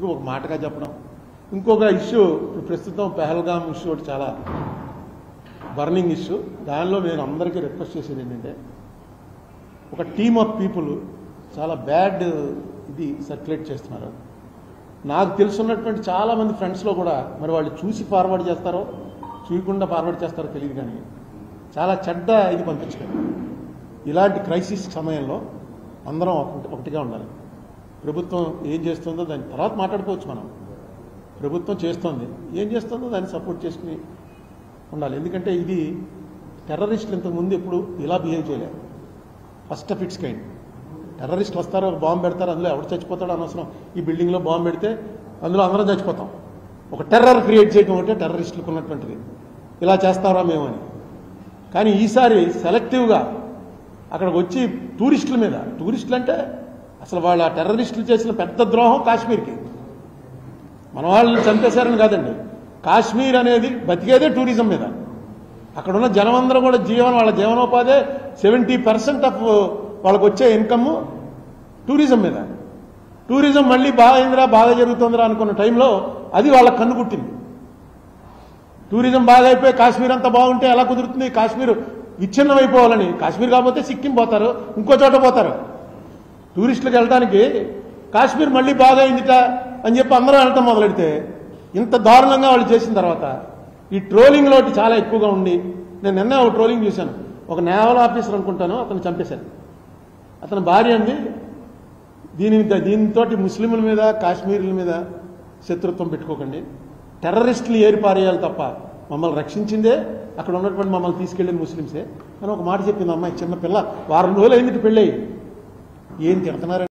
స్పెసిఫిక్గా ఒక మాటగా చెప్పడం. ఇంకొక ఇష్యూ ప్రస్తుతం పెహల్గామ్ ఇష్యూ ఒకటి చాలా బర్నింగ్ ఇష్యూ. దానిలో నేను అందరికీ రిక్వెస్ట్ చేసేది ఏంటంటే, ఒక టీమ్ ఆఫ్ పీపుల్ చాలా బ్యాడ్ ఇది సర్క్యులేట్ చేస్తున్నారు. నాకు తెలుసున్నటువంటి చాలామంది ఫ్రెండ్స్లో కూడా మరి వాళ్ళు చూసి ఫార్వర్డ్ చేస్తారో చూయకుండా ఫార్వర్డ్ చేస్తారో తెలియదు, కానీ చాలా చెడ్డ ఇది పంపించారు. ఇలాంటి క్రైసిస్ సమయంలో అందరం ఒకటిగా ఉండాలి. ప్రభుత్వం ఏం చేస్తుందో దాని తర్వాత మాట్లాడుకోవచ్చు. మనం ప్రభుత్వం చేస్తోంది, ఏం చేస్తుందో దాన్ని సపోర్ట్ చేసుకుని ఉండాలి. ఎందుకంటే ఇది టెర్రరిస్టులు ఇంతకుముందు ఎప్పుడు ఇలా బిహేవ్ చేయలేదు. First of it's kind. టెర్రరిస్టులు వస్తారు, ఒక బాంబు పెడతారు, అందులో ఎవరు చచ్చిపోతాడో అనవసరం. ఈ బిల్డింగ్లో బాంబు పెడితే అందులో అందరం చచ్చిపోతాం. ఒక టెర్రర్ క్రియేట్ చేయడం అంటే టెర్రరిస్టులకు ఉన్నటువంటిది. ఇలా చేస్తారా మేము అని. కానీ ఈసారి సెలెక్టివ్గా అక్కడికి వచ్చి టూరిస్టుల మీద, టూరిస్టులు అంటే అసలు వాళ్ళ టెర్రరిస్టులు చేసిన పెద్ద ద్రోహం కాశ్మీర్కి. మన వాళ్ళని చంపేశారని కాదండి, కాశ్మీర్ అనేది బతికేదే టూరిజం మీద. అక్కడ ఉన్న జనమందరూ కూడా వాళ్ళ జీవనోపాధి 70% ఆఫ్ వాళ్ళకు వచ్చే ఇన్కమ్ టూరిజం మీద. టూరిజం మళ్ళీ బాగా అయిందిరా, బాగా జరుగుతుందిరా అనుకున్న టైంలో అది వాళ్ళకి కన్ను కుట్టింది. టూరిజం బాగా అయిపోయి కాశ్మీర్ అంతా బాగుంటే ఎలా కుదురుతుంది? కాశ్మీర్ విచ్ఛిన్నం అయిపోవాలని. కాశ్మీర్ కాకపోతే సిక్కిం పోతారు, ఇంకో చోట పోతారు. టూరిస్టులకు వెళ్ళడానికి కాశ్మీర్ మళ్ళీ బాగా అయిందిట అని చెప్పి అందరూ వెళ్ళటం మొదలెడితే ఇంత దారుణంగా వాళ్ళు చేసిన తర్వాత ఈ ట్రోలింగ్ లోటి చాలా ఎక్కువగా ఉండి, నేను నిన్న ఒక ట్రోలింగ్ చూశాను. ఒక నేవల్ ఆఫీసర్ అనుకుంటాను, అతను చంపేశారు. అతని భార్య అంది, దీనితోటి ముస్లింల మీద కాశ్మీరుల మీద శత్రుత్వం పెట్టుకోకండి, టెర్రరిస్టులు ఏరిపారేయాలి తప్ప మమ్మల్ని రక్షించిందే అక్కడ ఉన్నటువంటి మమ్మల్ని తీసుకెళ్ళిన ముస్లింసే అని ఒక మాట చెప్పింది అమ్మాయి. చిన్న పిల్ల, వారం రోజులు అయింది పెళ్ళి. ఏం తిడుతున్నారు?